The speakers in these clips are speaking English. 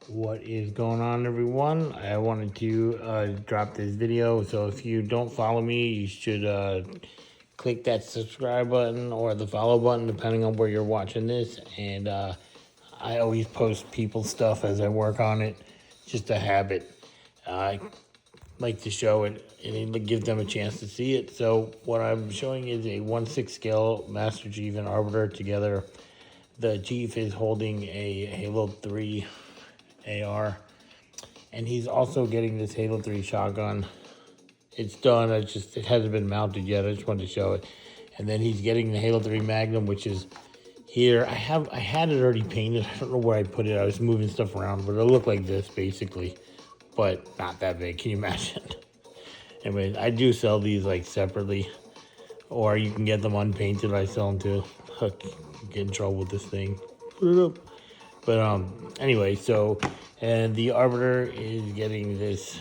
What is going on, everyone? I wanted to drop this video. So if you don't follow me, you should click that subscribe button or the follow button, depending on where you're watching this. And I always post people stuff as I work on it. Just a habit. I like to show it and give them a chance to see it. So what I'm showing is a 1/6 scale Master Chief and Arbiter together. The Chief is holding a Halo 3 AR, and he's also getting this Halo 3 shotgun. It's done. It hasn't been mounted yet. I just wanted to show it. And then he's getting the Halo 3 Magnum, which is here. I had it already painted. I don't know where I put it. I was moving stuff around, but it'll look like this basically, but not that big. Can you imagine? Anyways, I do sell these like separately, or you can get them unpainted. I sell them too. Get in trouble with this thing. Put it up. But anyway, so and the Arbiter is getting this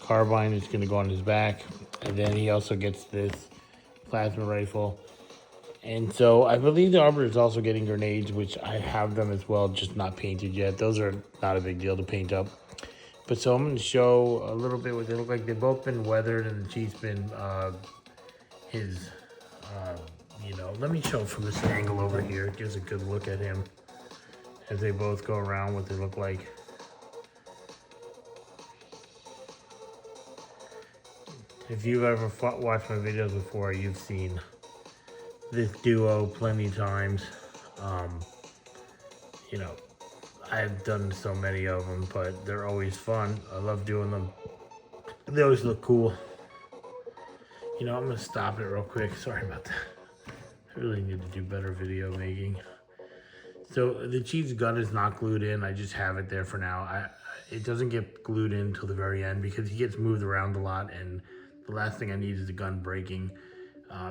carbine. It's going to go on his back, and then he also gets this plasma rifle. And so I believe the Arbiter is also getting grenades, which I have them as well, just not painted yet. Those are not a big deal to paint up. But so I'm going to show a little bit what they look like. They've both been weathered, and the Chief's been his. Let me show from this angle over here. It gives a good look at him as they both go around, what they look like. If you've ever watched my videos before, you've seen this duo plenty of times. I've done so many of them, but they're always fun. I love doing them. They always look cool. I'm going to stop it real quick. Sorry about that. I really need to do better video making. So the Chief's gun is not glued in. I just have it there for now. It doesn't get glued in until the very end because he gets moved around a lot, and the last thing I need is the gun breaking.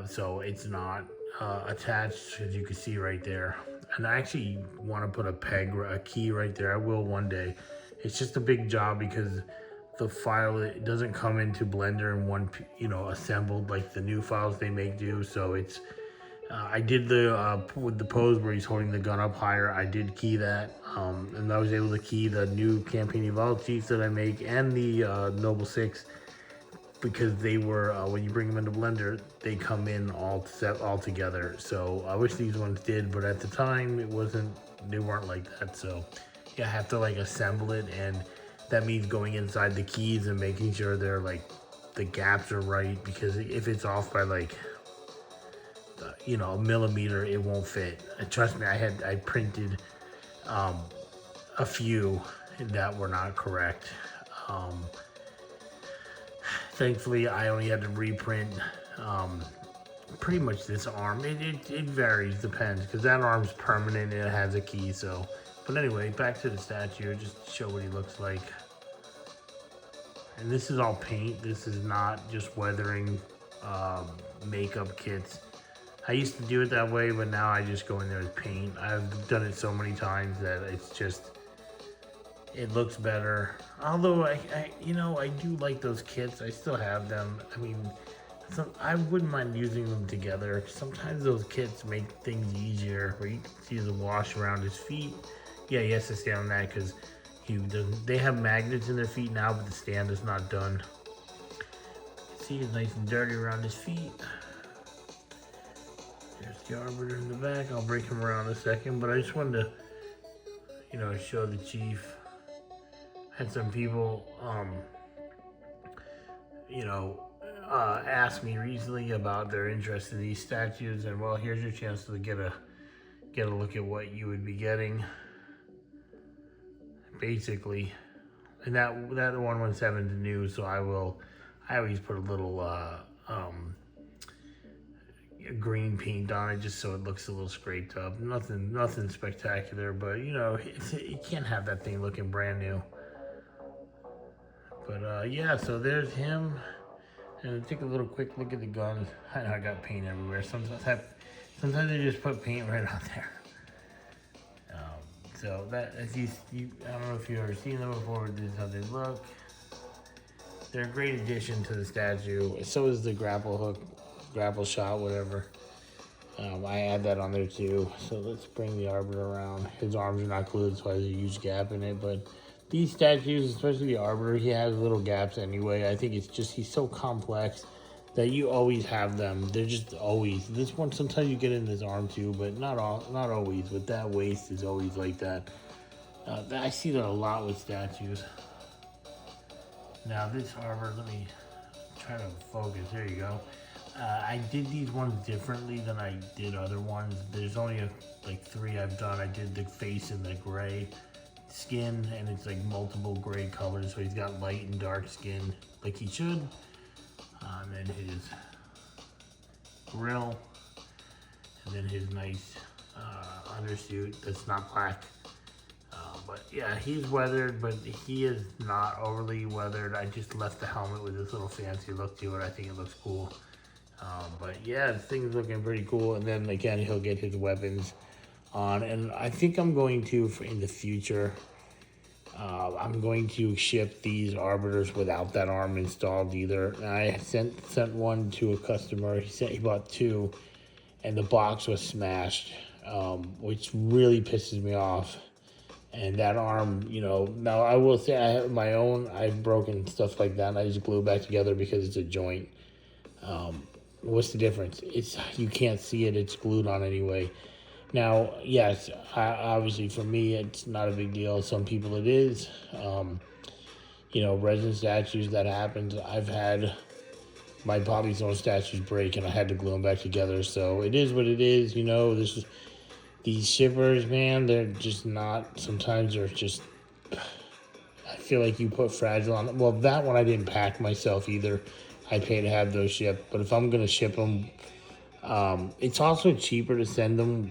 So it's not attached, as you can see right there. And I actually want to put a key right there. I will one day. It's just a big job because the file, it doesn't come into Blender in one, assembled like the new files they make do. So it's, I did with the pose where he's holding the gun up higher. I did key that, and I was able to key the new Campaign Evolved Chiefs that I make and the Noble 6, because they were, when you bring them into Blender, they come in all together. So I wish these ones did, but at the time they weren't like that. So yeah, I have to like assemble it, and that means going inside the keys and making sure they're like, the gaps are right, because if it's off by like, a millimeter, it won't fit. And trust me, I printed a few that were not correct. Thankfully, I only had to reprint pretty much this arm. It varies, depends, because that arm's permanent and it has a key. So, but anyway, back to the statue, just to show what he looks like. And this is all paint. This is not just weathering makeup kits. I used to do it that way, but now I just go in there with paint. I've done it so many times that it looks better. Although I do like those kits. I still have them. I mean, I wouldn't mind using them together. Sometimes those kits make things easier, where you can see the wash around his feet. Yeah, he has to stay on that because they have magnets in their feet now, but the stand is not done. See, it's nice and dirty around his feet. There's the Arbiter in the back. I'll break him around in a second, but I just wanted to, show the Chief. Had some people, ask me recently about their interest in these statues, and well, here's your chance to get a look at what you would be getting, basically. And that 117 is new, so I always put a little green paint on it just so it looks a little scraped up. Nothing spectacular, but you can't have that thing looking brand new. But yeah, so there's him. And take a little quick look at the guns. I know I got paint everywhere. Sometimes they just put paint right out there. So that, as I don't know if you've ever seen them before. This is how they look. They're a great addition to the statue. So is the grapple hook, grapple shot, whatever. I add that on there too. So let's bring the Arbiter around. His arms are not glued, so there's a huge gap in it. But these statues, especially the Arbiter, he has little gaps anyway. I think it's just he's so complex that you always have them. They're just always. This one, sometimes you get in his arm too, but not always. But that waist is always like that. I see that a lot with statues. Now this Arbiter, let me try to focus. There you go. I did these ones differently than I did other ones. There's only like 3 I've done. I did the face in the gray skin, and it's like multiple gray colors. So he's got light and dark skin, like he should. And then his grill, and then his nice undersuit that's not black. But yeah, he's weathered, but he is not overly weathered. I just left the helmet with this little fancy look to it. I think it looks cool. But yeah, the thing's looking pretty cool. And then again, he'll get his weapons on. And I think I'm going to, in the future, I'm going to ship these Arbiters without that arm installed either. I sent one to a customer. He bought 2, and the box was smashed, which really pisses me off. And that arm, you know, now I will say I have my own. I've broken stuff like that, and I just glue it back together because it's a joint. What's the difference? It's you can't see it. It's glued on anyway. Now, yes, obviously for me, it's not a big deal. Some people it is. You know, resin statues, that happens. I've had my Bobby Zone statues break, and I had to glue them back together. So it is what it is. You know, these shippers, man, they're just not. Sometimes they're just. I feel like you put fragile on them. Well, that one I didn't pack myself either. I pay to have those shipped, but if I'm gonna ship them, it's also cheaper to send them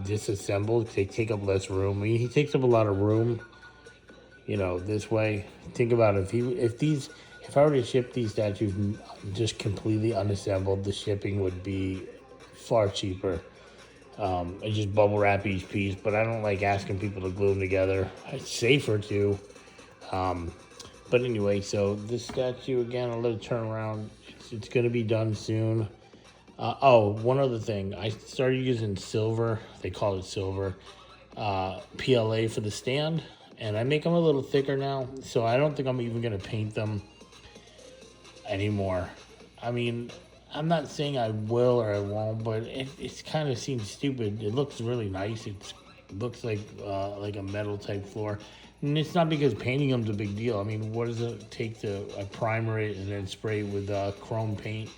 disassembled. They take up less room. I mean, he takes up a lot of room. You know, this way. Think about it. If I were to ship these statues just completely unassembled, the shipping would be far cheaper. I just bubble wrap each piece, but I don't like asking people to glue them together. It's safer too. But anyway, so this statue, again, I'll let it turn around. It's going to be done soon. One other thing. I started using silver. They call it silver. PLA for the stand. And I make them a little thicker now. So I don't think I'm even going to paint them anymore. I mean, I'm not saying I will or I won't, but it kind of seems stupid. It looks really nice. It looks like a metal type floor. And it's not because painting them's a big deal. I mean, what does it take to primer it and then spray it with chrome paint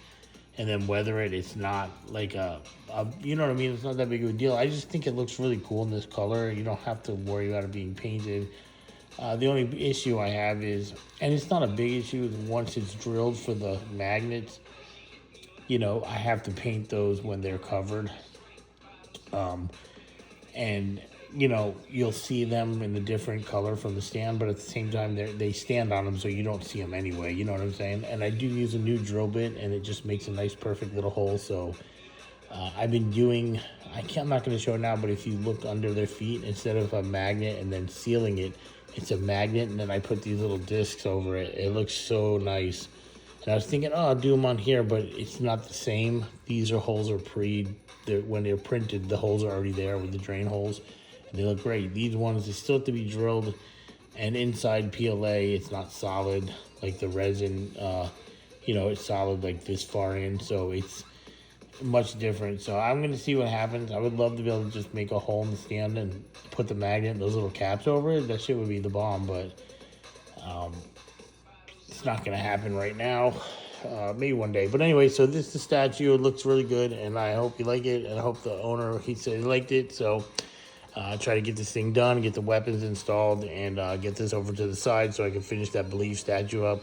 and then weather it? It's not like you know what I mean? It's not that big of a deal. I just think it looks really cool in this color. You don't have to worry about it being painted. The only issue I have is, and it's not a big issue, is once it's drilled for the magnets, you know, I have to paint those when they're covered. And you know, you'll see them in a different color from the stand, but at the same time, they stand on them, so you don't see them anyway. You know what I'm saying? And I do use a new drill bit, and it just makes a nice, perfect little hole. So I've been doing, I'm not going to show it now, but if you look under their feet, instead of a magnet and then sealing it, it's a magnet, and then I put these little discs over it. It looks so nice. And I was thinking, oh, I'll do them on here, but it's not the same. These holes are when they're printed, the holes are already there with the drain holes. And they look great. These ones, they still have to be drilled. And inside PLA, it's not solid like the resin. You know, it's solid like this far in. So it's much different. So I'm going to see what happens. I would love to be able to just make a hole in the stand and put the magnet and those little caps over it. That shit would be the bomb. But it's not going to happen right now. Maybe one day. But anyway, so this is the statue. It looks really good. And I hope you like it. And I hope the owner, he said he liked it. So try to get this thing done, get the weapons installed, and get this over to the side so I can finish that Believe statue up.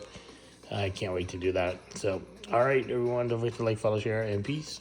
I can't wait to do that. So, all right, everyone, don't forget to like, follow, share, and peace.